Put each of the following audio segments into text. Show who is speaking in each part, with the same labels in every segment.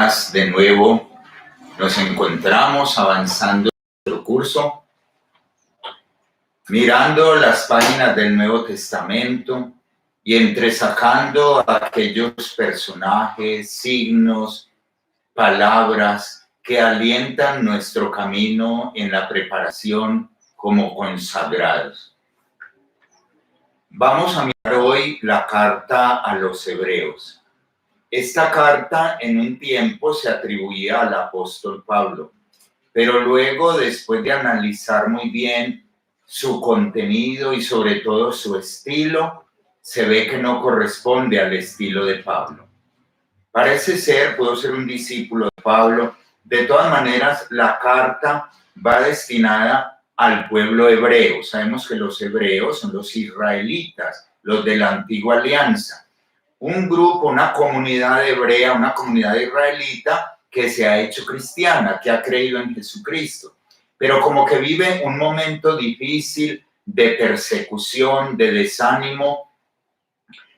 Speaker 1: días de nuevo nos encontramos avanzando en nuestro curso, mirando las páginas del Nuevo Testamento y entresacando aquellos personajes, signos, palabras que alientan nuestro camino en la preparación como consagrados. Vamos a mirar hoy la carta a los Hebreos. Esta carta en un tiempo se atribuía al apóstol Pablo, pero luego, después de analizar muy bien su contenido y sobre todo su estilo, se ve que no corresponde al estilo de Pablo. Parece ser, puedo ser un discípulo de Pablo. De todas maneras, la carta va destinada al pueblo hebreo. Sabemos que los hebreos son los israelitas, los de la antigua alianza. Un grupo, una comunidad hebrea, una comunidad israelita que se ha hecho cristiana, que ha creído en Jesucristo, pero como que vive un momento difícil de persecución, de desánimo,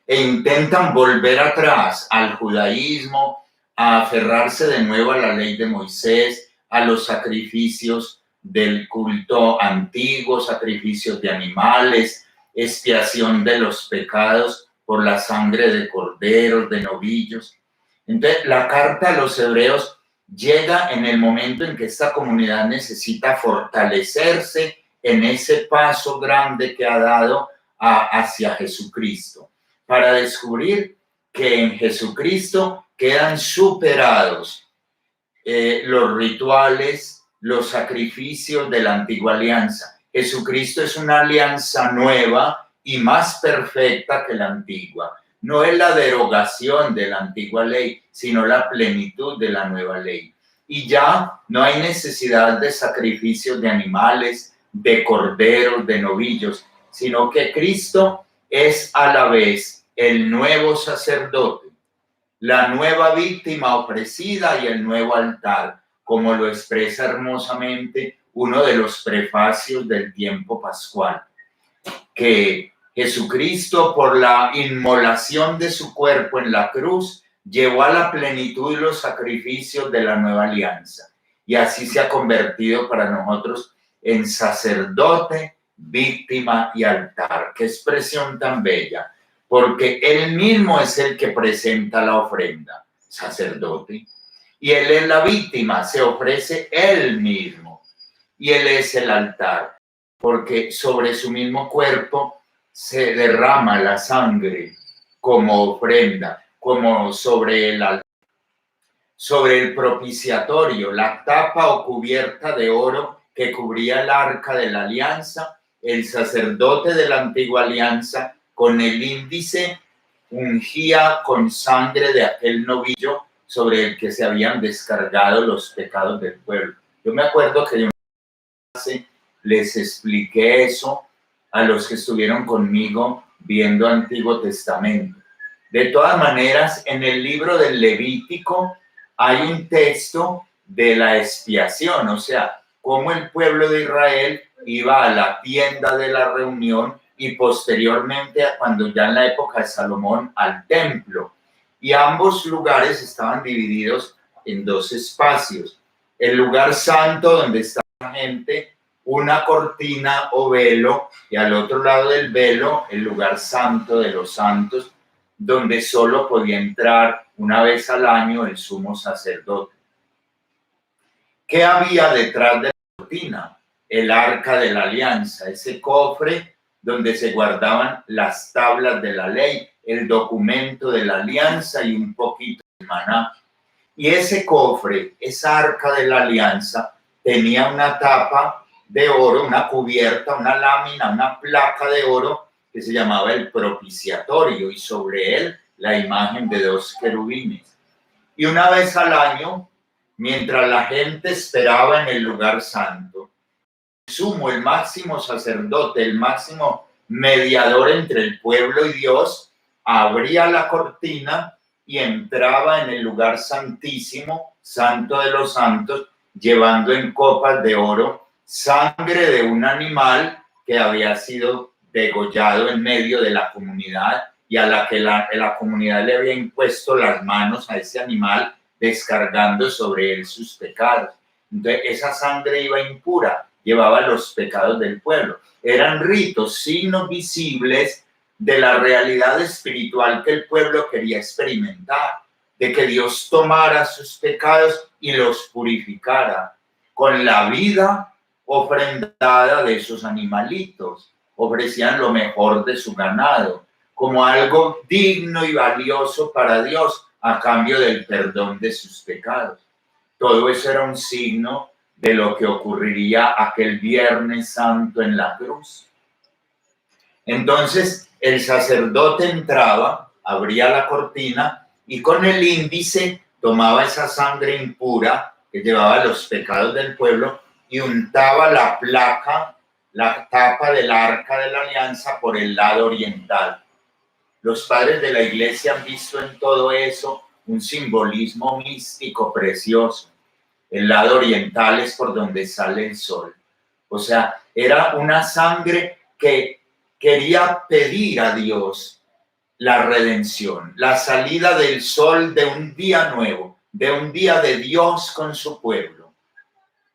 Speaker 1: e intentan volver atrás al judaísmo, a aferrarse de nuevo a la ley de Moisés, a los sacrificios del culto antiguo, sacrificios de animales, expiación de los pecados por la sangre de corderos, de novillos. Entonces, la carta a los hebreos llega en el momento en que esta comunidad necesita fortalecerse en ese paso grande que ha dado hacia Jesucristo, para descubrir que en Jesucristo quedan superados los rituales, los sacrificios de la antigua alianza. Jesucristo es una alianza nueva y más perfecta que la antigua. No es la derogación de la antigua ley, sino la plenitud de la nueva ley. Y ya no hay necesidad de sacrificios de animales, de corderos, de novillos, sino que Cristo es a la vez el nuevo sacerdote, la nueva víctima ofrecida y el nuevo altar, como lo expresa hermosamente uno de los prefacios del tiempo pascual, que Jesucristo, por la inmolación de su cuerpo en la cruz, llevó a la plenitud los sacrificios de la nueva alianza, y así se ha convertido para nosotros en sacerdote, víctima y altar. Qué expresión tan bella, porque él mismo es el que presenta la ofrenda, sacerdote, y él es la víctima, se ofrece él mismo, y él es el altar, porque sobre su mismo cuerpo se derrama la sangre como ofrenda, como sobre el altar. Sobre el propiciatorio, la tapa o cubierta de oro que cubría el arca de la alianza, el sacerdote de la antigua alianza con el índice ungía con sangre de aquel novillo sobre el que se habían descargado los pecados del pueblo. Yo me acuerdo que de una clase les expliqué eso a los que estuvieron conmigo viendo Antiguo Testamento. De todas maneras, en el libro del Levítico hay un texto de la expiación, o sea, cómo el pueblo de Israel iba a la tienda de la reunión y posteriormente, cuando ya en la época de Salomón, al templo. Y ambos lugares estaban divididos en dos espacios. El lugar santo, donde estaba la gente, una cortina o velo, y al otro lado del velo, el lugar santo de los santos, donde solo podía entrar una vez al año el sumo sacerdote. ¿Qué había detrás de la cortina? El arca de la alianza, ese cofre donde se guardaban las tablas de la ley, el documento de la alianza y un poquito de maná. Y ese cofre, esa arca de la alianza, tenía una tapa de oro, una cubierta, una lámina, una placa de oro que se llamaba el propiciatorio, y sobre él la imagen de dos querubines. Y una vez al año, mientras la gente esperaba en el lugar santo, el sumo, el máximo sacerdote, el máximo mediador entre el pueblo y Dios, abría la cortina y entraba en el lugar santísimo, santo de los santos, llevando en copas de oro sangre de un animal que había sido degollado en medio de la comunidad y a la que la comunidad le había impuesto las manos a ese animal descargando sobre él sus pecados. Entonces, esa sangre iba impura, llevaba los pecados del pueblo. Eran ritos, signos visibles de la realidad espiritual que el pueblo quería experimentar, de que Dios tomara sus pecados y los purificara con la vida ofrendada de esos animalitos. Ofrecían lo mejor de su ganado, como algo digno y valioso para Dios a cambio del perdón de sus pecados. Todo eso era un signo de lo que ocurriría aquel Viernes Santo en la cruz. Entonces el sacerdote entraba, abría la cortina y con el índice tomaba esa sangre impura que llevaba los pecados del pueblo y untaba la placa, la tapa del arca de la alianza por el lado oriental. Los padres de la iglesia han visto en todo eso un simbolismo místico precioso. El lado oriental es por donde sale el sol. O sea, era una sangre que quería pedir a Dios la redención, la salida del sol de un día nuevo, de un día de Dios con su pueblo.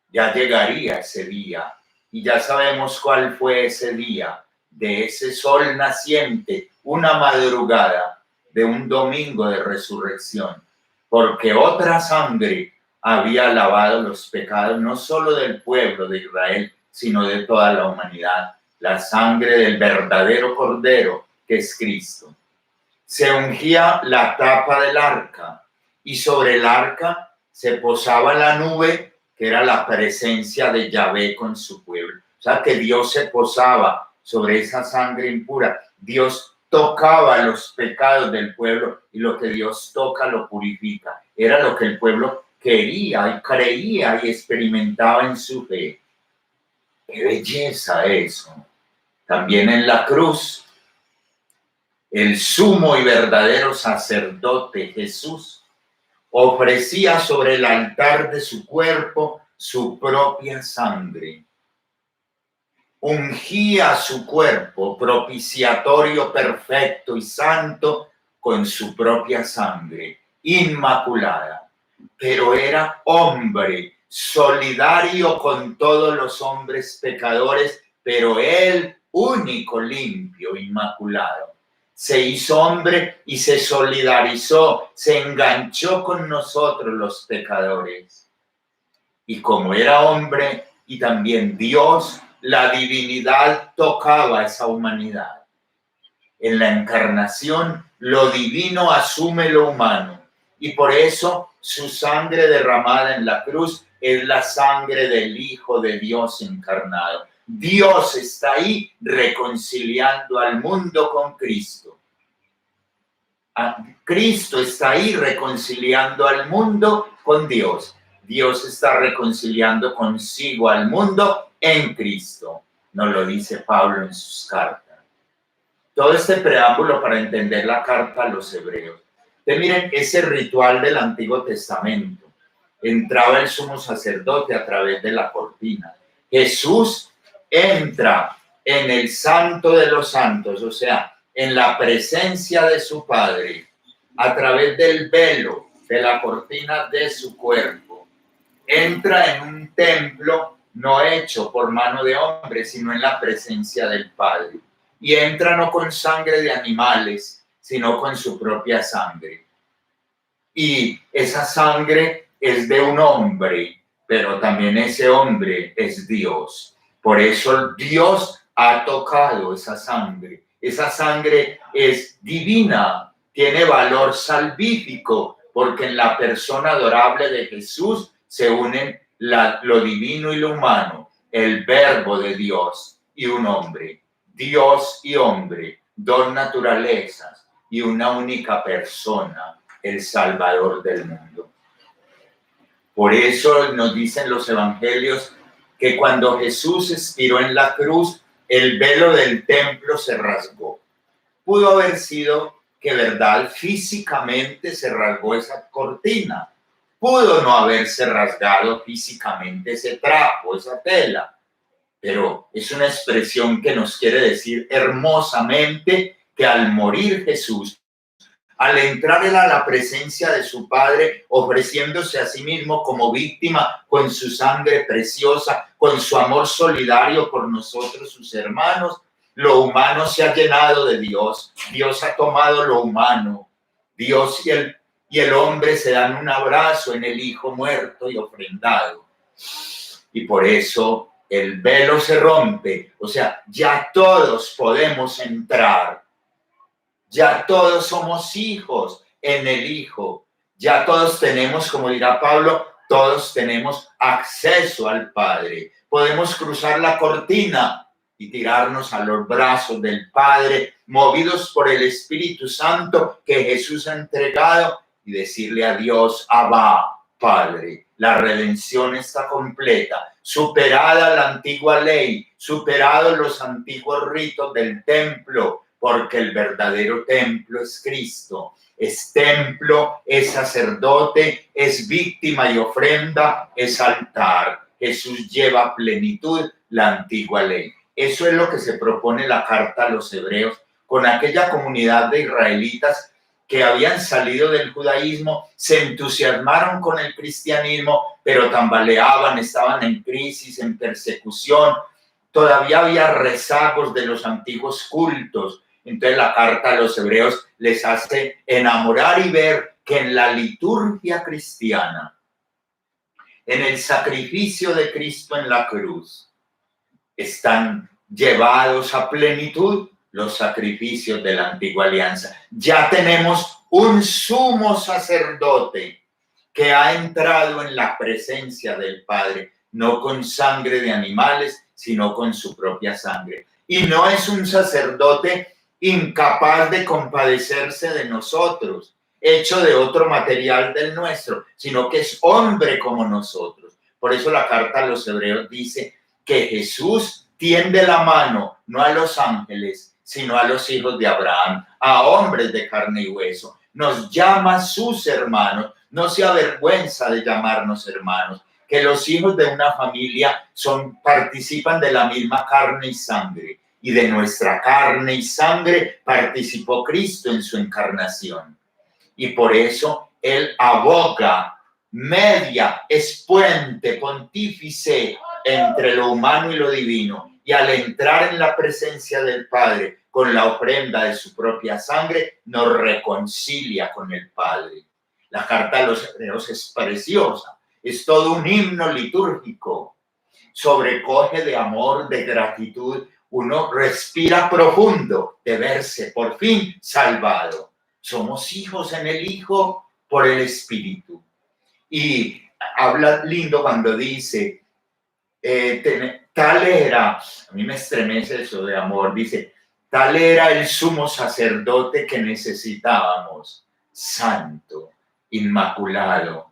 Speaker 1: Ya llegaría ese día y ya sabemos cuál fue ese día de ese sol naciente, una madrugada de un domingo de resurrección, porque otra sangre había lavado los pecados no solo del pueblo de Israel, sino de toda la humanidad, la sangre del verdadero Cordero que es Cristo. Se ungía la tapa del arca y sobre el arca se posaba la nube que era la presencia de Yahvé con su pueblo. O sea que Dios se posaba sobre esa sangre impura. Dios tocaba los pecados del pueblo y lo que Dios toca lo purifica. Era lo que el pueblo quería y creía y experimentaba en su fe. ¡Qué belleza eso! También en la cruz, el sumo y verdadero sacerdote Jesús ofrecía sobre el altar de su cuerpo su propia sangre. Ungía su cuerpo propiciatorio perfecto y santo con su propia sangre, inmaculada. Pero era hombre, solidario con todos los hombres pecadores, pero él único, limpio, inmaculado. Se hizo hombre y se solidarizó, se enganchó con nosotros los pecadores. Y como era hombre y también Dios, la divinidad tocaba a esa humanidad. En la encarnación, lo divino asume lo humano. Y por eso su sangre derramada en la cruz es la sangre del Hijo de Dios encarnado. Dios está ahí reconciliando al mundo con Cristo. Cristo está ahí reconciliando al mundo con Dios. Dios está reconciliando consigo al mundo en Cristo. Nos lo dice Pablo en sus cartas. Todo este preámbulo para entender la carta a los hebreos. Entonces, miren, ese ritual del Antiguo Testamento. Entraba el sumo sacerdote a través de la cortina. Jesús entra en el santo de los santos, o sea, en la presencia de su Padre, a través del velo de la cortina de su cuerpo. Entra en un templo no hecho por mano de hombre, sino en la presencia del Padre. Y entra no con sangre de animales, sino con su propia sangre. Y esa sangre es de un hombre, pero también ese hombre es Dios. Por eso Dios ha tocado esa sangre. Esa sangre es divina, tiene valor salvífico, porque en la persona adorable de Jesús se unen lo divino y lo humano, el verbo de Dios y un hombre. Dios y hombre, dos naturalezas y una única persona, el Salvador del mundo. Por eso nos dicen los evangelios que cuando Jesús expiró en la cruz, el velo del templo se rasgó. Pudo haber sido que, verdad, físicamente se rasgó esa cortina. Pudo no haberse rasgado físicamente ese trapo, esa tela. Pero es una expresión que nos quiere decir hermosamente que al morir Jesús, Al entrar él a la presencia de su Padre, ofreciéndose a sí mismo como víctima con su sangre preciosa, con su amor solidario por nosotros, sus hermanos, lo humano se ha llenado de Dios. Dios ha tomado lo humano. Dios y el hombre se dan un abrazo en el Hijo muerto y ofrendado. Y por eso el velo se rompe. O sea, ya todos podemos entrar. Ya todos somos hijos en el Hijo. Ya todos tenemos, como dirá Pablo, todos tenemos acceso al Padre. Podemos cruzar la cortina y tirarnos a los brazos del Padre, movidos por el Espíritu Santo que Jesús ha entregado, y decirle a Dios: Abba, Padre. La redención está completa, superada la antigua ley, superados los antiguos ritos del templo, porque el verdadero templo es Cristo. Es templo, es sacerdote, es víctima y ofrenda, es altar. Jesús lleva a plenitud la antigua ley. Eso es lo que se propone la carta a los hebreos con aquella comunidad de israelitas que habían salido del judaísmo, se entusiasmaron con el cristianismo, pero tambaleaban, estaban en crisis, en persecución. Todavía había rezagos de los antiguos cultos. Entonces la carta a los hebreos les hace enamorar y ver que en la liturgia cristiana, en el sacrificio de Cristo en la cruz, están llevados a plenitud los sacrificios de la antigua alianza. Ya tenemos un sumo sacerdote que ha entrado en la presencia del Padre, no con sangre de animales, sino con su propia sangre. Y no es un sacerdote incapaz de compadecerse de nosotros, hecho de otro material del nuestro, sino que es hombre como nosotros. Por eso la carta a los hebreos dice que Jesús tiende la mano no a los ángeles, sino a los hijos de Abraham, a hombres de carne y hueso. Nos llama sus hermanos, no se avergüenza de llamarnos hermanos, que los hijos de una familia participan de la misma carne y sangre, y de nuestra carne y sangre participó Cristo en su encarnación. Y por eso Él aboga, media, es puente, pontífice entre lo humano y lo divino. Y al entrar en la presencia del Padre con la ofrenda de su propia sangre, nos reconcilia con el Padre. La carta a los hebreos es preciosa, es todo un himno litúrgico, sobrecoge de amor, de gratitud. Uno respira profundo de verse por fin salvado. Somos hijos en el Hijo por el Espíritu. Y habla lindo cuando dice, tal era, a mí me estremece eso de amor, dice, tal era el sumo sacerdote que necesitábamos, santo, inmaculado,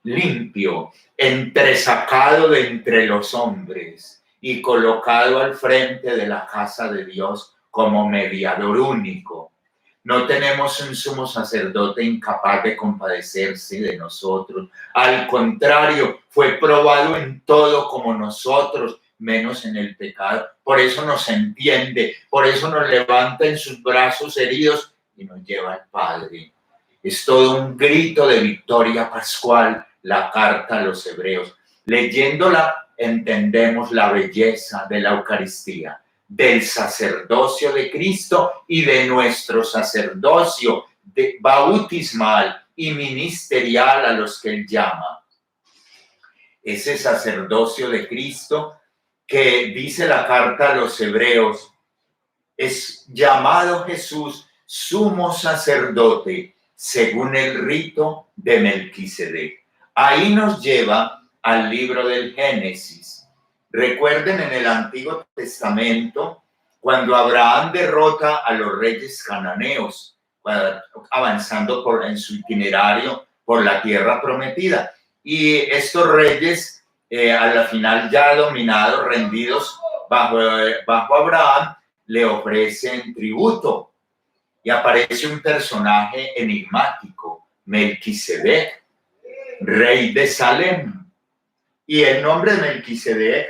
Speaker 1: limpio, entresacado de entre los hombres y colocado al frente de la casa de Dios como mediador único. No tenemos un sumo sacerdote incapaz de compadecerse de nosotros. Al contrario, fue probado en todo como nosotros, menos en el pecado. Por eso nos entiende, por eso nos levanta en sus brazos heridos y nos lleva al Padre. Es todo un grito de victoria pascual, la carta a los hebreos. Leyéndola, entendemos la belleza de la Eucaristía, del sacerdocio de Cristo y de nuestro sacerdocio bautismal y ministerial a los que Él llama. Ese sacerdocio de Cristo que dice la carta a los hebreos, es llamado Jesús sumo sacerdote según el rito de Melquisedec. Ahí nos lleva al libro del Génesis. Recuerden en el Antiguo Testamento, cuando Abraham derrota a los reyes cananeos, avanzando en su itinerario por la tierra prometida. Y estos reyes, a la final ya dominados, rendidos bajo Abraham, le ofrecen tributo. Y aparece un personaje enigmático, Melquisedec, rey de Salem. Y el nombre de Melquisedec,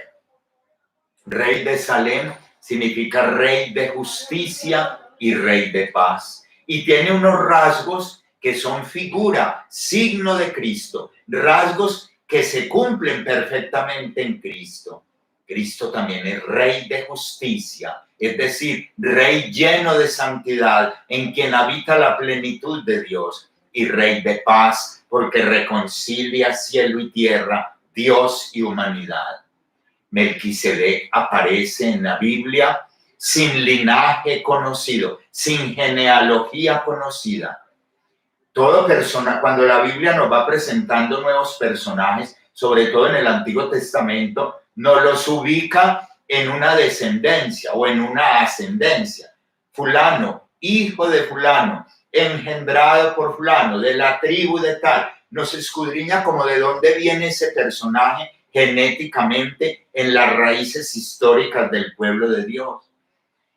Speaker 1: rey de Salem, significa rey de justicia y rey de paz. y tiene unos rasgos que son figura, signo de Cristo, rasgos que se cumplen perfectamente en Cristo. Cristo también es Rey de justicia, es decir, Rey lleno de santidad, en quien habita la plenitud de Dios, y Rey de paz, porque reconcilia cielo y tierra, Dios y humanidad. Melquisedec aparece en la Biblia sin linaje conocido, sin genealogía conocida. Toda persona, cuando la Biblia nos va presentando nuevos personajes, sobre todo en el Antiguo Testamento, nos los ubica en una descendencia o en una ascendencia. Fulano, hijo de fulano, engendrado por fulano, de la tribu de tal. Nos escudriña como de dónde viene ese personaje genéticamente en las raíces históricas del pueblo de Dios.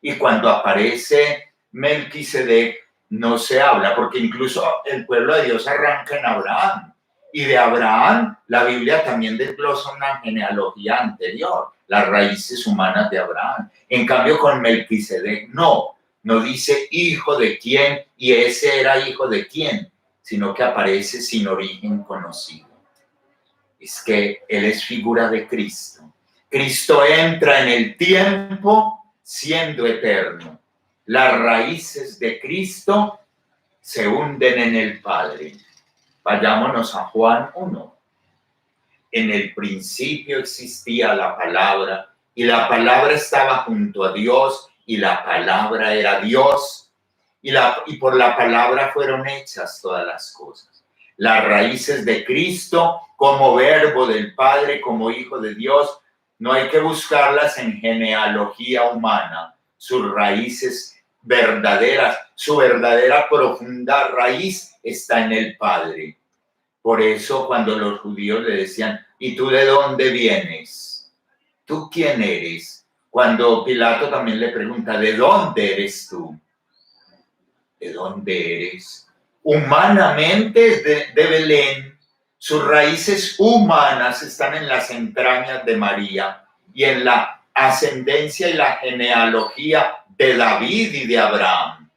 Speaker 1: Y cuando aparece Melquisedec, no se habla, porque incluso el pueblo de Dios arranca en Abraham. Y de Abraham, la Biblia también desglosa una genealogía anterior, las raíces humanas de Abraham. En cambio, con Melquisedec, no dice hijo de quién y ese era hijo de quién, sino que aparece sin origen conocido. Es que él es figura de Cristo. Cristo entra en el tiempo siendo eterno. Las raíces de Cristo se hunden en el Padre. Vayámonos a Juan 1. En el principio existía la palabra, y la palabra estaba junto a Dios, y la palabra era Dios, y por la palabra fueron hechas todas las cosas. Las raíces de Cristo como verbo del Padre, como Hijo de Dios, no hay que buscarlas en genealogía humana. Sus raíces verdaderas, su verdadera profunda raíz está en el Padre. Por eso cuando los judíos le decían, ¿y tú de dónde vienes? ¿Tú quién eres? Cuando Pilato también le pregunta, ¿de dónde eres tú? ¿De dónde eres? Humanamente de Belén. Sus raíces humanas están en las entrañas de María y en la ascendencia y la genealogía de David y de Abraham,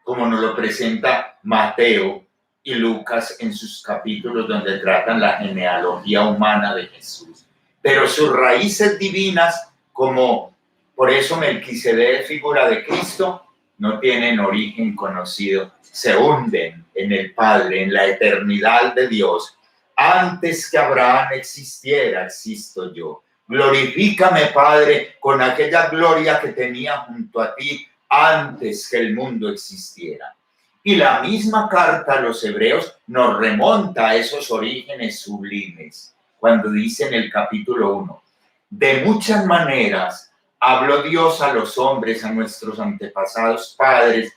Speaker 1: como nos lo presenta Mateo y Lucas en sus capítulos donde tratan la genealogía humana de Jesús. Pero sus raíces divinas, como por eso Melquisedec, figura de Cristo, no tienen origen conocido, se hunden en el Padre, en la eternidad de Dios. Antes que Abraham existiera, existo yo. Glorifícame, Padre, con aquella gloria que tenía junto a ti antes que el mundo existiera. Y la misma carta a los hebreos nos remonta a esos orígenes sublimes, cuando dice en el capítulo 1, de muchas maneras habló Dios a los hombres, a nuestros antepasados padres,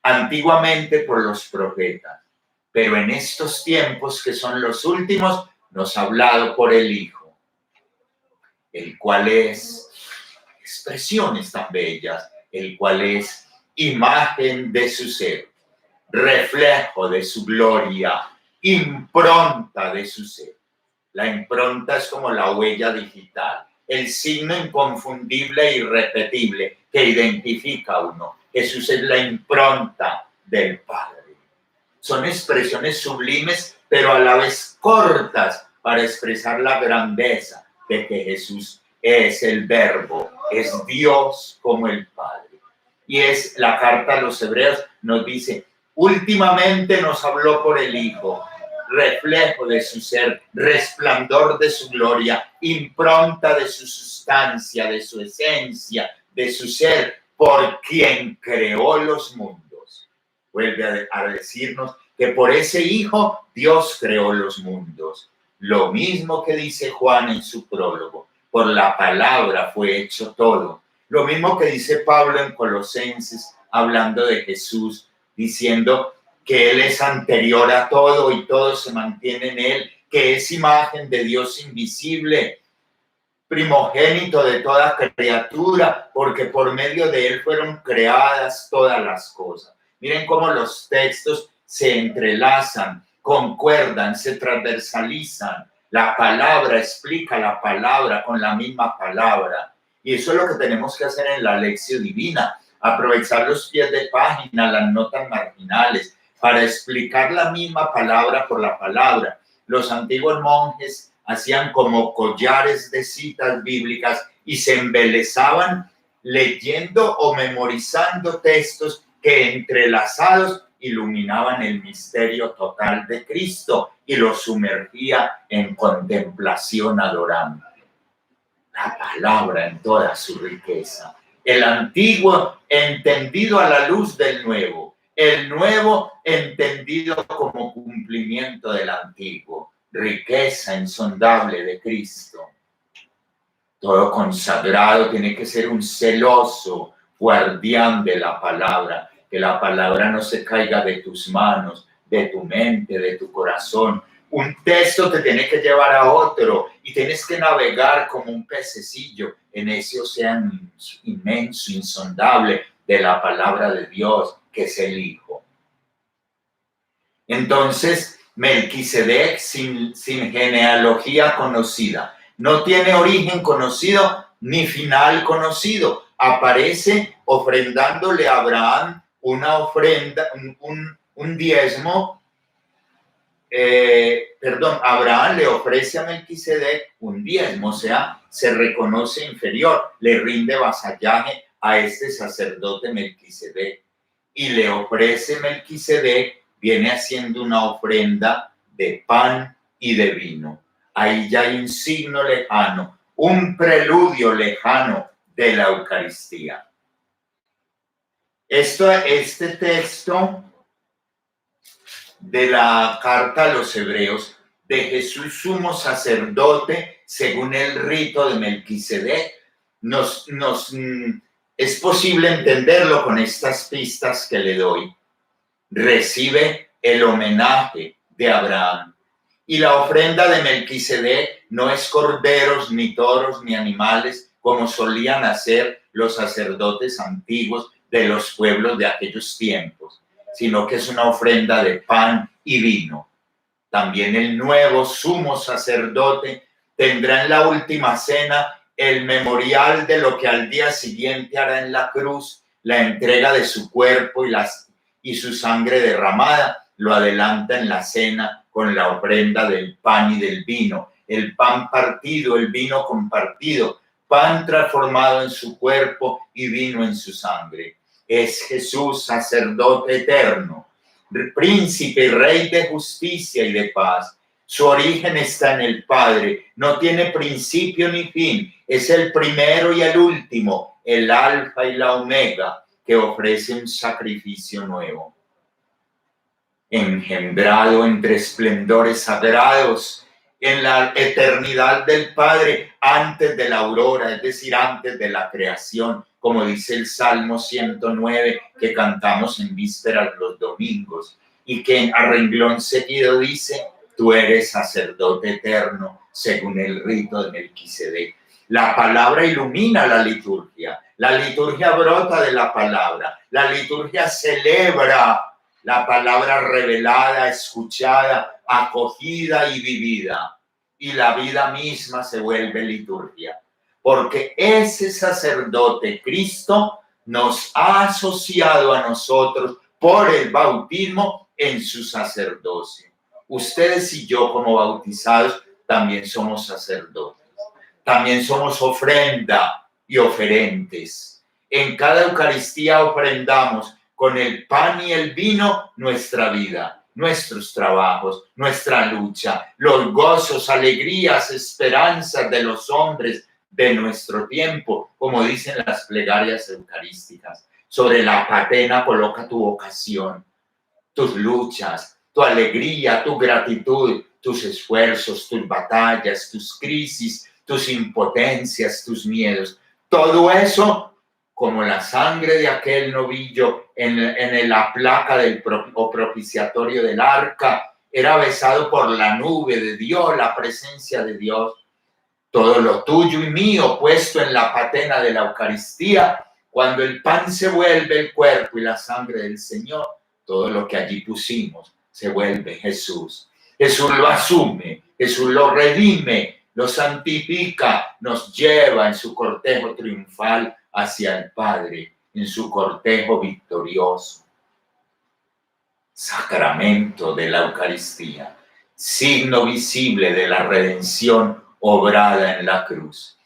Speaker 1: antiguamente por los profetas, pero en estos tiempos que son los últimos, nos ha hablado por el Hijo, el cual es expresiones tan bellas, el cual es imagen de su ser, reflejo de su gloria, impronta de su ser. La impronta es como la huella digital, el signo inconfundible e irrepetible que identifica a uno. Jesús es la impronta del Padre. Son expresiones sublimes, pero a la vez cortas para expresar la grandeza de que Jesús es el Verbo, es Dios como el Padre. Y es la carta a los hebreos, nos dice, últimamente nos habló por el Hijo, reflejo de su ser, resplandor de su gloria, impronta de su sustancia, de su esencia, de su ser, por quien creó los mundos. Vuelve a decirnos que por ese Hijo Dios creó los mundos. Lo mismo que dice Juan en su prólogo, por la palabra fue hecho todo. Lo mismo que dice Pablo en Colosenses, hablando de Jesús, diciendo que Él es anterior a todo y todo se mantiene en Él, que es imagen de Dios invisible, primogénito de toda criatura, porque por medio de Él fueron creadas todas las cosas. Miren cómo los textos se entrelazan, concuerdan, se transversalizan. La palabra explica la palabra con la misma palabra. Y eso es lo que tenemos que hacer en la lección divina, aprovechar los pies de página, las notas marginales, para explicar la misma palabra por la palabra. Los antiguos monjes hacían como collares de citas bíblicas y se embelezaban leyendo o memorizando textos que entrelazados iluminaban el misterio total de Cristo y los sumergía en contemplación adorante. La palabra en toda su riqueza. El antiguo entendido a la luz del nuevo. El nuevo entendido como cumplimiento del antiguo. Riqueza insondable de Cristo. Todo consagrado tiene que ser un celoso guardián de la palabra. Que la palabra no se caiga de tus manos, de tu mente, de tu corazón. Un texto te tiene que llevar a otro y tienes que navegar como un pececillo en ese océano inmenso, insondable de la palabra de Dios, que es el Hijo. Entonces, Melquisedec, sin genealogía conocida, no tiene origen conocido ni final conocido. Aparece ofrendándole a Abraham una ofrenda, un diezmo. Abraham le ofrece a Melquisedec un diezmo, o sea, se reconoce inferior, le rinde vasallaje a este sacerdote Melquisedec y le ofrece Melquisedec, viene haciendo una ofrenda de pan y de vino. Ahí ya hay un signo lejano, un preludio lejano de la Eucaristía. Este texto de la carta a los Hebreos, de Jesús sumo sacerdote según el rito de Melquisedec, es posible entenderlo con estas pistas que le doy. Recibe el homenaje de Abraham. Y la ofrenda de Melquisedec no es corderos, ni toros, ni animales, como solían hacer los sacerdotes antiguos de los pueblos de aquellos tiempos, sino que es una ofrenda de pan y vino. También el nuevo sumo sacerdote tendrá en la última cena el memorial de lo que al día siguiente hará en la cruz, la entrega de su cuerpo y su sangre derramada. Lo adelanta en la cena con la ofrenda del pan y del vino, el pan partido, el vino compartido, pan transformado en su cuerpo y vino en su sangre. Es Jesús, sacerdote eterno, príncipe y rey de justicia y de paz. Su origen está en el Padre, no tiene principio ni fin, es el primero y el último, el alfa y la omega, que ofrece un sacrificio nuevo. Engendrado entre esplendores sagrados, en la eternidad del Padre, antes de la aurora, es decir, antes de la creación, como dice el Salmo 109, que cantamos en vísperas los domingos, y que a renglón seguido dice: tú eres sacerdote eterno, según el rito de Melquisedec. La palabra ilumina la liturgia brota de la palabra, la liturgia celebra la palabra revelada, escuchada, acogida y vivida, y la vida misma se vuelve liturgia, porque ese sacerdote, Cristo, nos ha asociado a nosotros por el bautismo en su sacerdocio. Ustedes y yo, como bautizados, también somos sacerdotes, también somos ofrenda y oferentes. En cada Eucaristía ofrendamos con el pan y el vino nuestra vida, nuestros trabajos, nuestra lucha, los gozos, alegrías, esperanzas de los hombres de nuestro tiempo, como dicen las plegarias eucarísticas. Sobre la patena coloca tu vocación, tus luchas, tu alegría, tu gratitud, tus esfuerzos, tus batallas, tus crisis, tus impotencias, tus miedos. Todo eso, como la sangre de aquel novillo en la placa del propiciatorio del arca, era besado por la nube de Dios, la presencia de Dios. Todo lo tuyo y mío puesto en la patena de la Eucaristía, cuando el pan se vuelve el cuerpo y la sangre del Señor, todo lo que allí pusimos se vuelve Jesús. Jesús lo asume, Jesús lo redime, lo santifica, nos lleva en su cortejo triunfal hacia el Padre. en su cortejo victorioso. Sacramento de la Eucaristía, signo visible de la redención obrada en la cruz.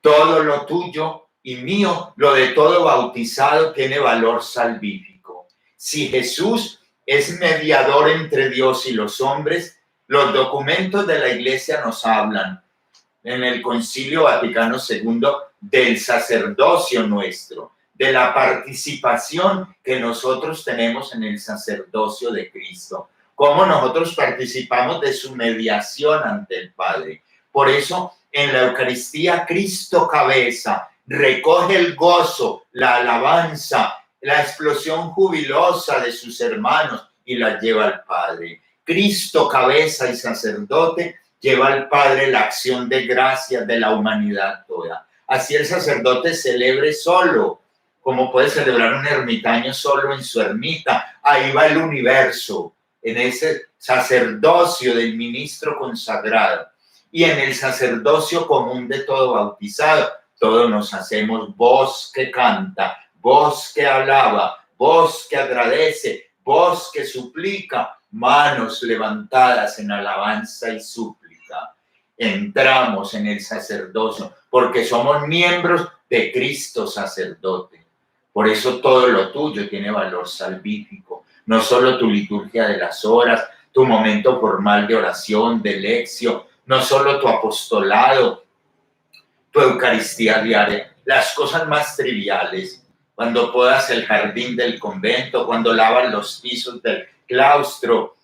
Speaker 1: Todo lo tuyo y mío, lo de todo bautizado, tiene valor salvífico. Si Jesús es mediador entre Dios y los hombres, los documentos de la Iglesia nos hablan en el Concilio Vaticano II del sacerdocio nuestro, de la participación que nosotros tenemos en el sacerdocio de Cristo, cómo nosotros participamos de su mediación ante el Padre. Por eso, en la Eucaristía, Cristo cabeza recoge el gozo, la alabanza, la explosión jubilosa de sus hermanos y la lleva al Padre. Cristo cabeza y sacerdote lleva al Padre la acción de gracias de la humanidad toda. Así el sacerdote celebre solo, como puede celebrar un ermitaño solo en su ermita. Ahí va el universo, en ese sacerdocio del ministro consagrado. Y en el sacerdocio común de todo bautizado, todos nos hacemos voz que canta, voz que alaba, voz que agradece, voz que suplica, manos levantadas en alabanza y súplica. Entramos en el sacerdocio porque somos miembros de Cristo sacerdote. Por eso todo lo tuyo tiene valor salvífico. No solo tu liturgia de las horas, tu momento formal de oración, de lección, no solo tu apostolado, tu Eucaristía diaria, las cosas más triviales, cuando podas el jardín del convento, cuando lavas los pisos del claustro,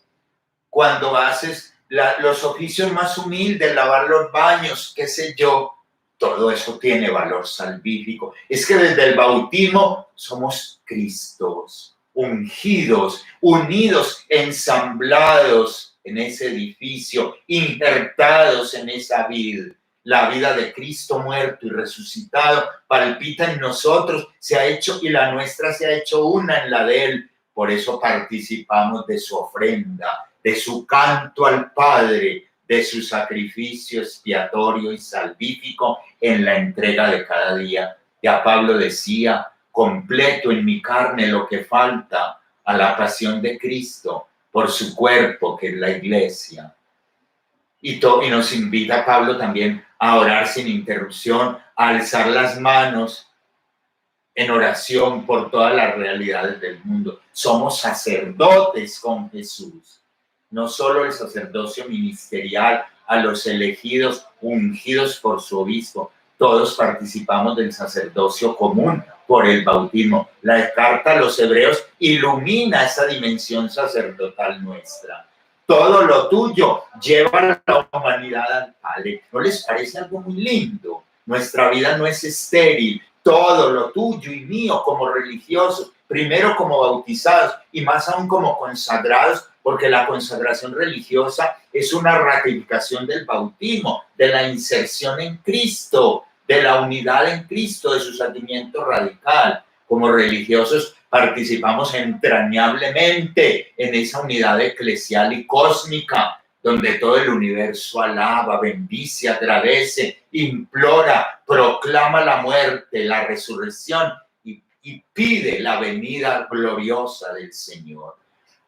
Speaker 1: cuando haces los oficios más humildes, lavar los baños, qué sé yo, todo eso tiene valor salvífico. Es que desde el bautismo somos Cristos, ungidos, unidos, ensamblados en ese edificio, injertados en esa vid. La vida de Cristo muerto y resucitado palpita en nosotros, se ha hecho, y la nuestra se ha hecho una en la de Él. Por eso participamos de su ofrenda, de su canto al Padre, de su sacrificio expiatorio y salvífico en la entrega de cada día. Ya Pablo decía, completo en mi carne lo que falta a la pasión de Cristo por su cuerpo, que es la Iglesia. Y nos invita Pablo también a orar sin interrupción, a alzar las manos en oración por todas las realidades del mundo. Somos sacerdotes con Jesús. No solo el sacerdocio ministerial a los elegidos, ungidos por su obispo. Todos participamos del sacerdocio común por el bautismo. La carta a los Hebreos ilumina esa dimensión sacerdotal nuestra. Todo lo tuyo lleva a la humanidad al Padre. ¿No les parece algo muy lindo? Nuestra vida no es estéril. Todo lo tuyo y mío como religiosos, primero como bautizados y más aún como consagrados, porque la consagración religiosa es una ratificación del bautismo, de la inserción en Cristo, de la unidad en Cristo, de su sentimiento radical. Como religiosos participamos entrañablemente en esa unidad eclesial y cósmica, donde todo el universo alaba, bendice, agradece, implora, proclama la muerte, la resurrección y pide la venida gloriosa del Señor.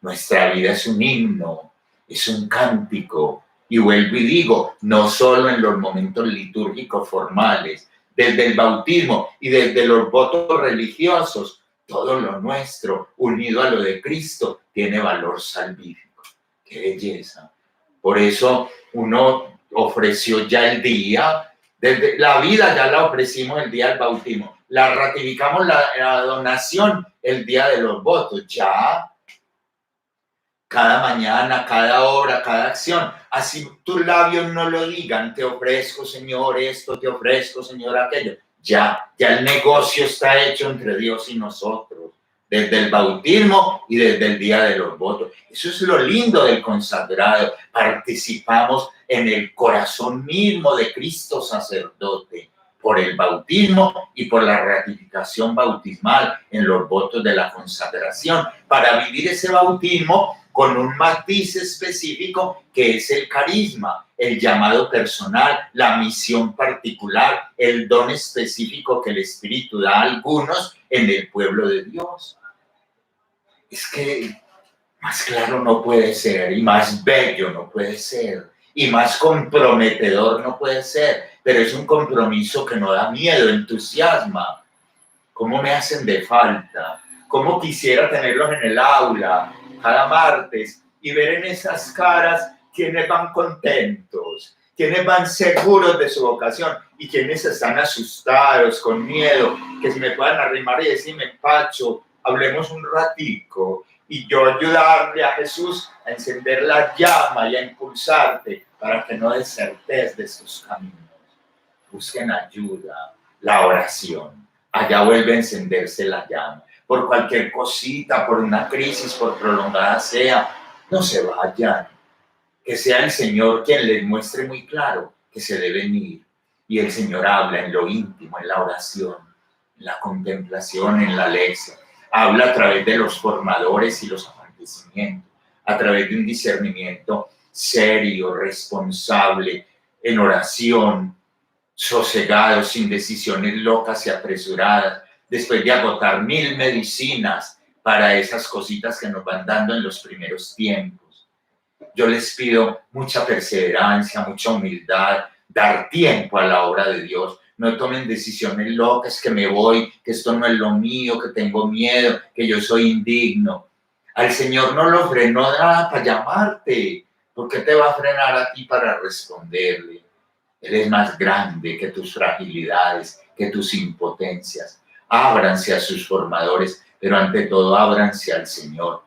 Speaker 1: Nuestra vida es un himno, es un cántico. Y vuelvo y digo, no solo en los momentos litúrgicos formales, desde el bautismo y desde los votos religiosos, todo lo nuestro, unido a lo de Cristo, tiene valor salvífico. ¡Qué belleza! Por eso uno ofreció ya el día, desde la vida ya la ofrecimos el día del bautismo, la ratificamos la donación el día de los votos, ya cada mañana, cada hora, cada acción, así tus labios no lo digan, te ofrezco Señor esto, te ofrezco Señor aquello, ya el negocio está hecho entre Dios y nosotros, desde el bautismo y desde el día de los votos. Eso es lo lindo del consagrado. Participamos en el corazón mismo de Cristo sacerdote por el bautismo y por la ratificación bautismal en los votos de la consagración. Para vivir ese bautismo con un matiz específico que es el carisma, el llamado personal, la misión particular, el don específico que el Espíritu da a algunos en el pueblo de Dios. Es que más claro no puede ser, y más bello no puede ser, y más comprometedor no puede ser, pero es un compromiso que no da miedo, entusiasma. ¿Cómo me hacen de falta? ¿Cómo quisiera tenerlos en el aula cada martes y ver en esas caras quienes van contentos, quienes van seguros de su vocación y quienes están asustados, con miedo, que si me puedan arrimar y decirme, Pacho, hablemos un ratico, y yo ayudarle a Jesús a encender la llama y a impulsarte para que no desertes de sus caminos. Busquen ayuda, la oración. Allá vuelve a encenderse la llama. Por cualquier cosita, por una crisis, por prolongada sea, no se vayan. Que sea el Señor quien les muestre muy claro que se deben ir. Y el Señor habla en lo íntimo, en la oración, en la contemplación, en la lección. Habla a través de los formadores y los acontecimientos, a través de un discernimiento serio, responsable, en oración, sosegado, sin decisiones locas y apresuradas, después de agotar 1000 medicinas para esas cositas que nos van dando en los primeros tiempos. Yo les pido mucha perseverancia, mucha humildad, dar tiempo a la obra de Dios. No tomen decisiones locas, que me voy, que esto no es lo mío, que tengo miedo, que yo soy indigno. Al Señor no lo frenó nada para llamarte. ¿Por qué te va a frenar a ti para responderle? Él es más grande que tus fragilidades, que tus impotencias. Ábranse a sus formadores, pero ante todo ábranse al Señor.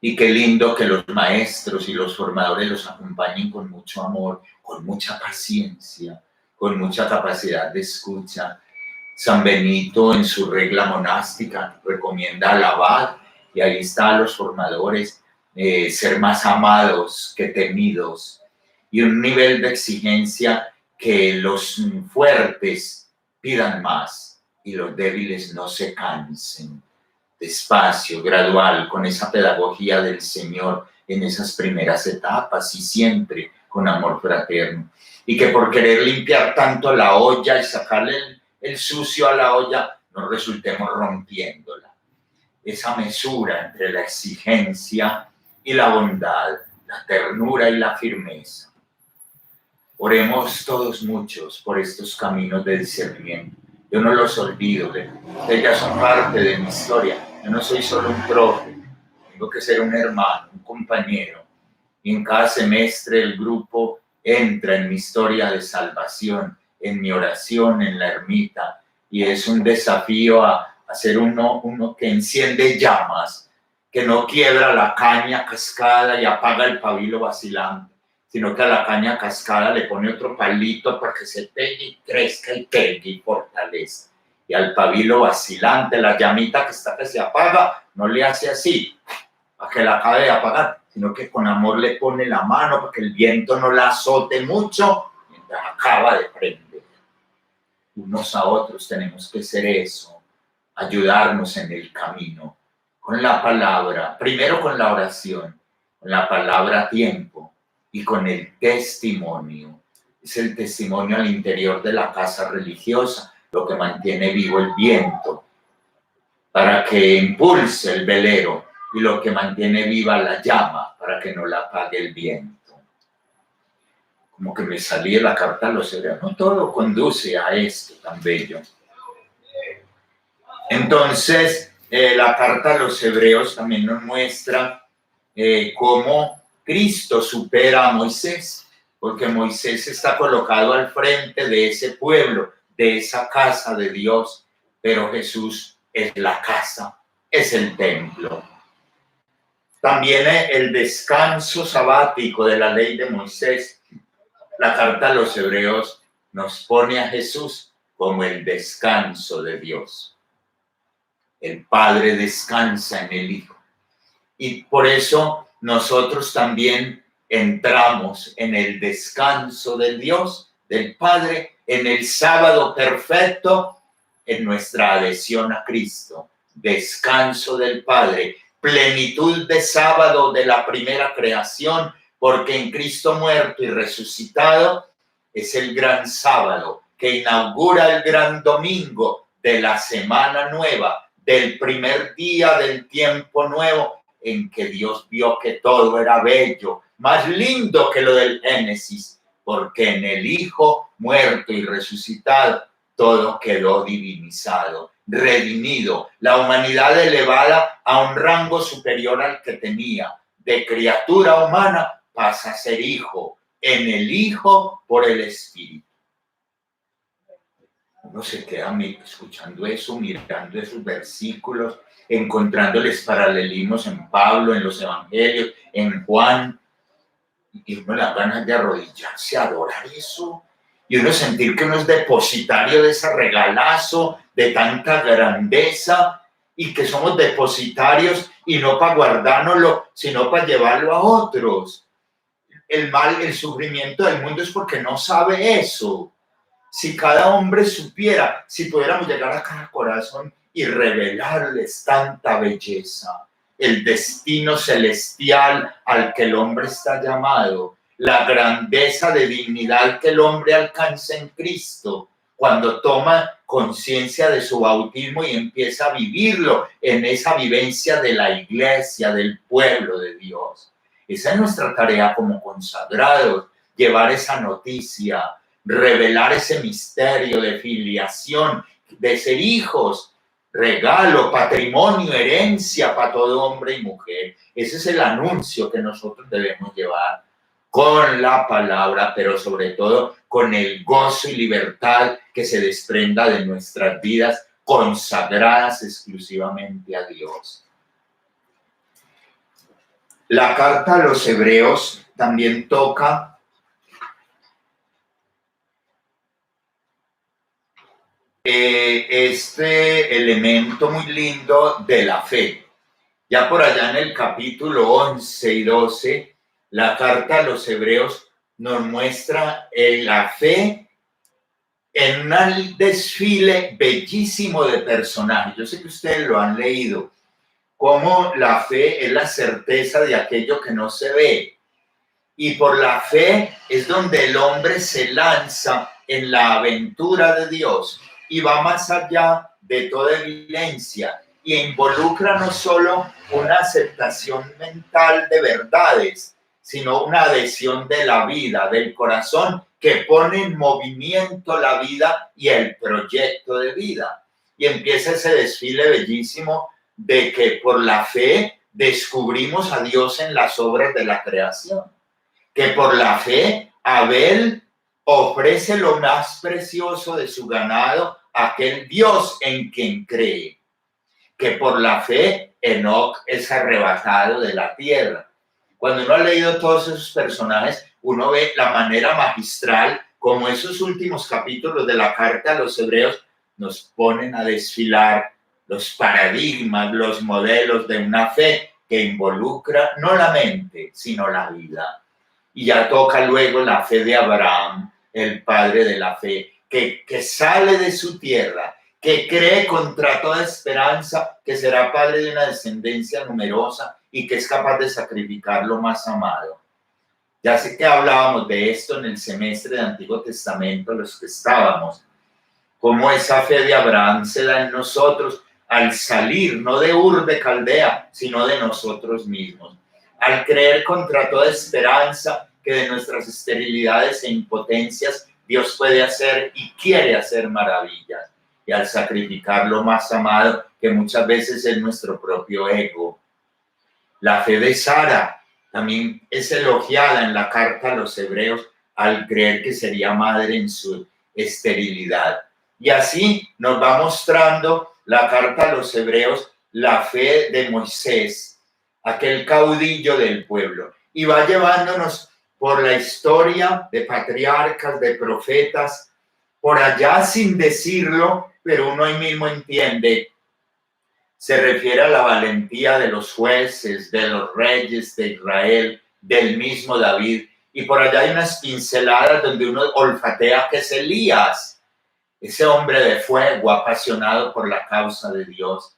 Speaker 1: Y qué lindo que los maestros y los formadores los acompañen con mucho amor, con mucha paciencia, con mucha capacidad de escucha. San Benito en su regla monástica recomienda alabar, y ahí están los formadores, ser más amados que temidos, y un nivel de exigencia que los fuertes pidan más y los débiles no se cansen. Despacio, gradual, con esa pedagogía del Señor en esas primeras etapas y siempre con amor fraterno. Y que por querer limpiar tanto la olla y sacarle el sucio a la olla, nos resultemos rompiéndola. Esa mesura entre la exigencia y la bondad, la ternura y la firmeza. Oremos todos muchos por estos caminos de discernimiento. Yo no los olvido, ustedes ya son parte de mi historia. Yo no soy solo un profe, tengo que ser un hermano, un compañero. Y en cada semestre el grupo entra en mi historia de salvación, en mi oración, en la ermita. Y es un desafío a ser uno que enciende llamas, que no quiebra la caña cascada y apaga el pabilo vacilante, sino que a la caña cascada le pone otro palito para que se pegue y crezca y pegue y fortalezca. Y al pabilo vacilante, la llamita que está que se apaga, no le hace así, para que la acabe de apagar, sino que con amor le pone la mano para que el viento no la azote mucho mientras acaba de prender. Unos a otros tenemos que ser eso, ayudarnos en el camino, con la palabra, primero con la oración, con la palabra a tiempo, y con el testimonio. Es el testimonio al interior de la casa religiosa lo que mantiene vivo el viento, para que impulse el velero, y lo que mantiene viva la llama, para que no la apague el viento. Como que me salí de la carta a los hebreos. No todo conduce a esto tan bello. Entonces, la carta a los hebreos también nos muestra cómo Cristo supera a Moisés, porque Moisés está colocado al frente de ese pueblo, de esa casa de Dios, pero Jesús es la casa, es el templo. También el descanso sabático de la ley de Moisés. La carta a los hebreos nos pone a Jesús como el descanso de Dios. El Padre descansa en el Hijo. Y por eso nosotros también entramos en el descanso del Dios, del Padre, en el sábado perfecto, en nuestra adhesión a Cristo. Descanso del Padre, plenitud de sábado de la primera creación, porque en Cristo muerto y resucitado es el gran sábado que inaugura el gran domingo de la semana nueva, del primer día del tiempo nuevo, en que Dios vio que todo era bello, más lindo que lo del Génesis, porque en el Hijo muerto y resucitado todo quedó divinizado, redimido, la humanidad elevada a un rango superior al que tenía. De criatura humana pasa a ser hijo, en el Hijo por el Espíritu. Uno se queda escuchando eso, mirando esos versículos, encontrándoles paralelismos en Pablo, en los Evangelios, en Juan, y uno le da ganas de arrodillarse a adorar eso, y uno sentir que uno es depositario de ese regalazo, de tanta grandeza, y que somos depositarios, y no para guardárnoslo, sino para llevarlo a otros. El mal, el sufrimiento del mundo es porque no sabe eso. Si cada hombre supiera, si pudiéramos llegar a cada corazón y revelarles tanta belleza, el destino celestial al que el hombre está llamado, la grandeza de dignidad que el hombre alcanza en Cristo, cuando toma conciencia de su bautismo y empieza a vivirlo en esa vivencia de la iglesia, del pueblo de Dios. Esa es nuestra tarea como consagrados, llevar esa noticia, revelar ese misterio de filiación, de ser hijos, regalo, patrimonio, herencia para todo hombre y mujer. Ese es el anuncio que nosotros debemos llevar con la palabra, pero sobre todo con el gozo y libertad que se desprenda de nuestras vidas consagradas exclusivamente a Dios. La carta a los Hebreos también toca este elemento muy lindo de la fe. Ya por allá en el capítulo 11 y 12, la carta a los Hebreos nos muestra la fe en un desfile bellísimo de personajes. Yo sé que ustedes lo han leído, cómo la fe es la certeza de aquello que no se ve. Y por la fe es donde el hombre se lanza en la aventura de Dios y va más allá de toda evidencia y involucra no solo una aceptación mental de verdades, sino una adhesión de la vida, del corazón, que pone en movimiento la vida y el proyecto de vida. Y empieza ese desfile bellísimo de que por la fe descubrimos a Dios en las obras de la creación. Que por la fe Abel ofrece lo más precioso de su ganado a aquel Dios en quien cree. Que por la fe Enoc es arrebatado de la tierra. Cuando uno ha leído todos esos personajes, uno ve la manera magistral como esos últimos capítulos de la carta a los Hebreos nos ponen a desfilar los paradigmas, los modelos de una fe que involucra no la mente, sino la vida. Y ya toca luego la fe de Abraham, el padre de la fe, que sale de su tierra, que cree contra toda esperanza que será padre de una descendencia numerosa y que es capaz de sacrificar lo más amado. Ya sé que hablábamos de esto en el semestre de Antiguo Testamento, los que estábamos, cómo esa fe de Abraham se da en nosotros al salir, no de Ur de Caldea, sino de nosotros mismos, al creer contra toda esperanza que de nuestras esterilidades e impotencias Dios puede hacer y quiere hacer maravillas, y al sacrificar lo más amado, que muchas veces es nuestro propio ego. La fe de Sara también es elogiada en la carta a los Hebreos al creer que sería madre en su esterilidad. Y así nos va mostrando la carta a los Hebreos la fe de Moisés, aquel caudillo del pueblo, y va llevándonos por la historia de patriarcas, de profetas, por allá sin decirlo, pero uno ahí mismo entiende. Se refiere a la valentía de los jueces, de los reyes de Israel, del mismo David. Y por allá hay unas pinceladas donde uno olfatea que es Elías, ese hombre de fuego apasionado por la causa de Dios.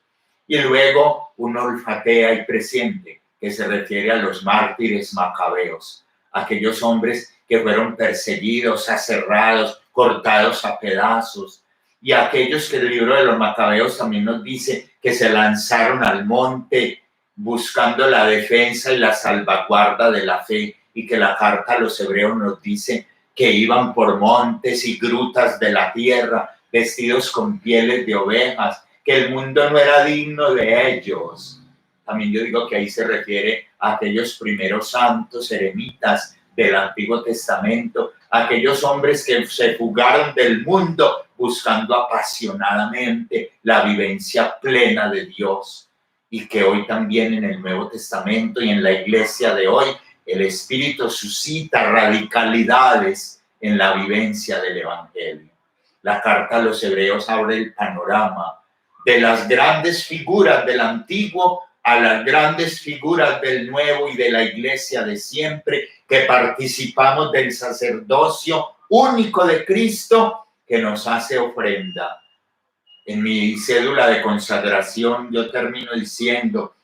Speaker 1: Y luego uno olfatea y presiente que se refiere a los mártires macabeos, aquellos hombres que fueron perseguidos, aserrados, cortados a pedazos, y aquellos que el libro de los macabeos también nos dice que se lanzaron al monte buscando la defensa y la salvaguarda de la fe, y que la carta a los hebreos nos dice que iban por montes y grutas de la tierra, vestidos con pieles de ovejas, que el mundo no era digno de ellos. También yo digo que ahí se refiere a aquellos primeros santos eremitas del Antiguo Testamento, aquellos hombres que se fugaron del mundo buscando apasionadamente la vivencia plena de Dios, y que hoy también en el Nuevo Testamento y en la iglesia de hoy el Espíritu suscita radicalidades en la vivencia del Evangelio. La carta a los hebreos abre el panorama de las grandes figuras del Antiguo a las grandes figuras del Nuevo y de la iglesia de siempre, que participamos del sacerdocio único de Cristo que nos hace ofrenda. En mi cédula de consagración yo termino diciendo: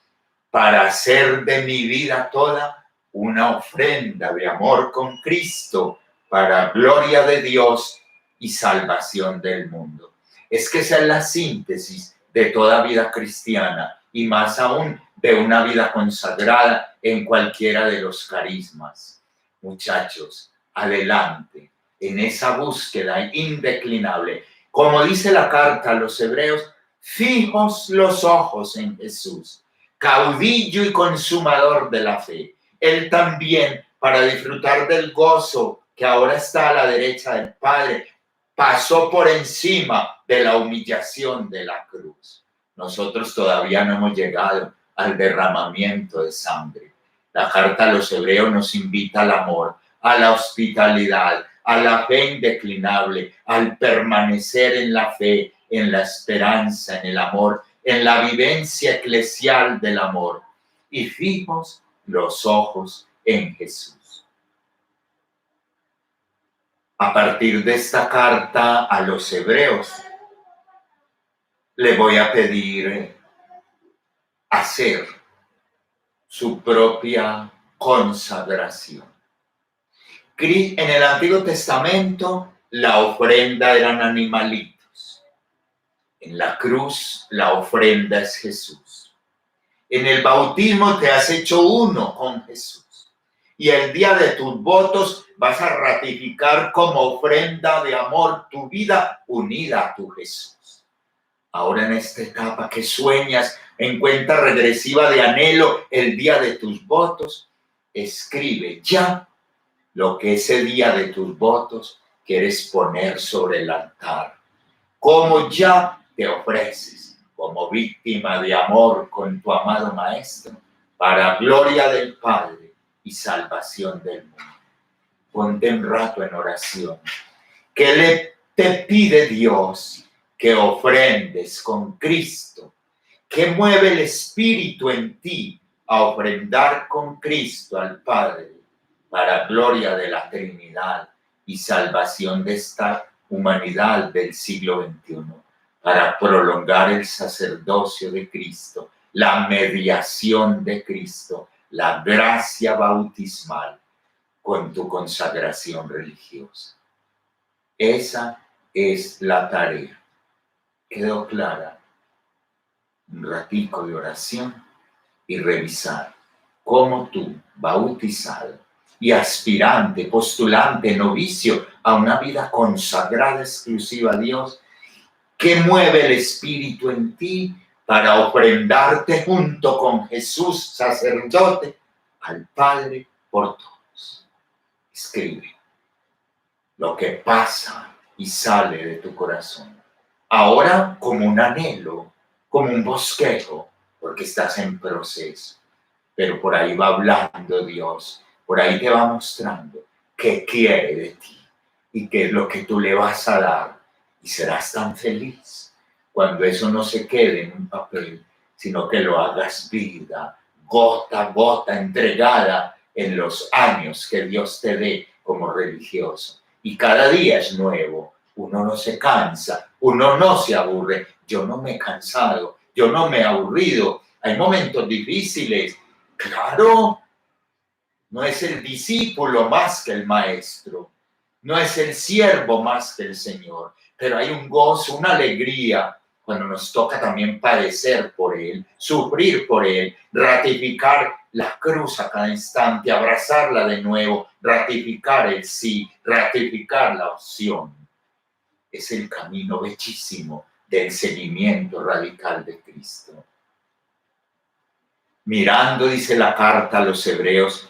Speaker 1: para hacer de mi vida toda una ofrenda de amor con Cristo, para gloria de Dios y salvación del mundo. Es que esa es la síntesis de toda vida cristiana, y más aún de una vida consagrada en cualquiera de los carismas. Muchachos, adelante en esa búsqueda indeclinable. Como dice la carta a los hebreos, fijos los ojos en Jesús, caudillo y consumador de la fe. Él también, para disfrutar del gozo que ahora está a la derecha del Padre, pasó por encima de la humillación de la cruz. Nosotros todavía no hemos llegado al derramamiento de sangre. La carta a los hebreos nos invita al amor, a la hospitalidad, a la fe indeclinable, al permanecer en la fe, en la esperanza, en el amor, en la vivencia eclesial del amor, y fijos los ojos en Jesús. A partir de esta carta a los hebreos, le voy a pedir hacer su propia consagración. En el Antiguo Testamento, la ofrenda eran animalitos. En la cruz, la ofrenda es Jesús. En el bautismo te has hecho uno con Jesús. Y el día de tus votos vas a ratificar como ofrenda de amor tu vida unida a tu Jesús. Ahora en esta etapa que sueñas en cuenta regresiva de anhelo el día de tus votos, escribe ya lo que ese día de tus votos quieres poner sobre el altar. Cómo ya te ofreces como víctima de amor con tu amado Maestro, para gloria del Padre y salvación del mundo. Ponte un rato en oración. ¿Qué te pide Dios? Que ofrendes con Cristo. ¿Qué mueve el Espíritu en ti a ofrendar con Cristo al Padre, para gloria de la Trinidad y salvación de esta humanidad del siglo XXI, para prolongar el sacerdocio de Cristo, la mediación de Cristo, la gracia bautismal con tu consagración religiosa? Esa es la tarea. ¿Quedó clara? Un ratico de oración y revisar cómo tú, bautizado y aspirante, postulante, novicio a una vida consagrada exclusiva a Dios, ¿qué mueve el Espíritu en ti para ofrendarte junto con Jesús, sacerdote, al Padre por todos? Escribe lo que pasa y sale de tu corazón. Ahora como un anhelo, como un bosquejo, porque estás en proceso. Pero por ahí va hablando Dios, por ahí te va mostrando qué quiere de ti y qué es lo que tú le vas a dar. Y serás tan feliz cuando eso no se quede en un papel, sino que lo hagas vida, gota a gota, entregada en los años que Dios te dé como religioso. Y cada día es nuevo. Uno no se cansa, uno no se aburre. Yo no me he cansado. yo no me he aburrido. Hay momentos difíciles. Claro, no es el discípulo más que el maestro. No es el siervo más que el Señor. Pero hay un gozo, una alegría cuando nos toca también padecer por Él, sufrir por Él, ratificar la cruz a cada instante, abrazarla de nuevo, ratificar el sí, ratificar la opción. Es el camino bellísimo del seguimiento radical de Cristo. Mirando, dice la carta a los hebreos,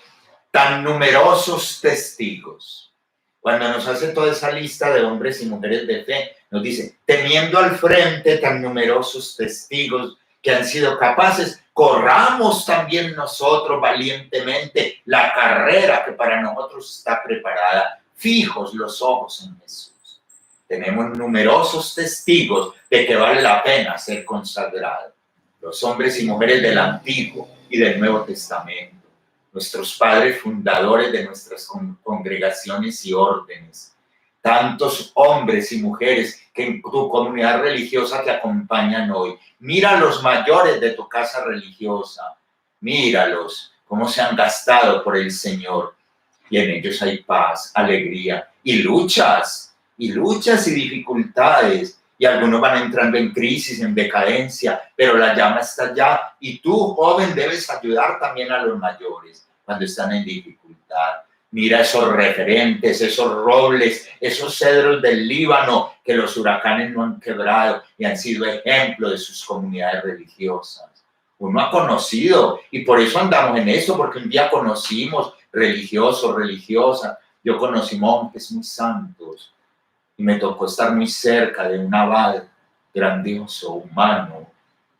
Speaker 1: tan numerosos testigos. Cuando nos hace toda esa lista de hombres y mujeres de fe, nos dice, teniendo al frente tan numerosos testigos que han sido capaces, corramos también nosotros valientemente la carrera que para nosotros está preparada, fijos los ojos en Jesús. Tenemos numerosos testigos de que vale la pena ser consagrado. Los hombres y mujeres del Antiguo y del Nuevo Testamento, nuestros padres fundadores de nuestras congregaciones y órdenes, tantos hombres y mujeres que en tu comunidad religiosa te acompañan hoy. Mira a los mayores de tu casa religiosa, míralos, cómo se han gastado por el Señor. Y en ellos hay paz, alegría y luchas y dificultades. Y algunos van entrando en crisis, en decadencia, pero la llama está allá. Y tú, joven, debes ayudar también a los mayores cuando están en dificultad. Mira esos referentes, esos robles, esos cedros del Líbano que los huracanes no han quebrado y han sido ejemplo de sus comunidades religiosas. Uno ha conocido, y por eso andamos en eso, porque un día conocimos religiosos, religiosas. Yo conocí monjes muy santos, y me tocó estar muy cerca de un abad grandioso, humano,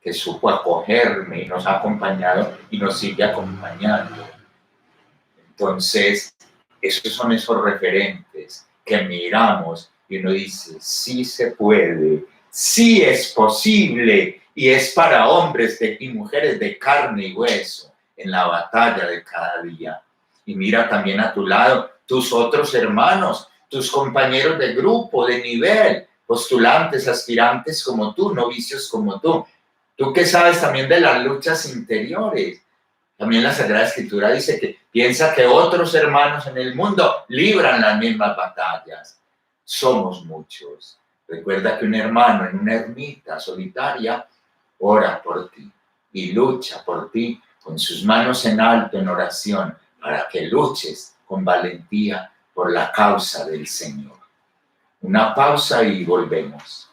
Speaker 1: que supo acogerme y nos ha acompañado y nos sigue acompañando. Entonces, esos son esos referentes que miramos y uno dice, sí se puede, sí es posible, y es para hombres y mujeres de carne y hueso en la batalla de cada día. Y mira también a tu lado tus otros hermanos, tus compañeros de grupo, de nivel, postulantes, aspirantes como tú, novicios como tú. Tú que sabes también de las luchas interiores. También la Sagrada Escritura dice que piensa que otros hermanos en el mundo libran las mismas batallas. Somos muchos. Recuerda que un hermano en una ermita solitaria ora por ti y lucha por ti con sus manos en alto en oración para que luches con valentía por la causa del Señor. Una pausa y volvemos.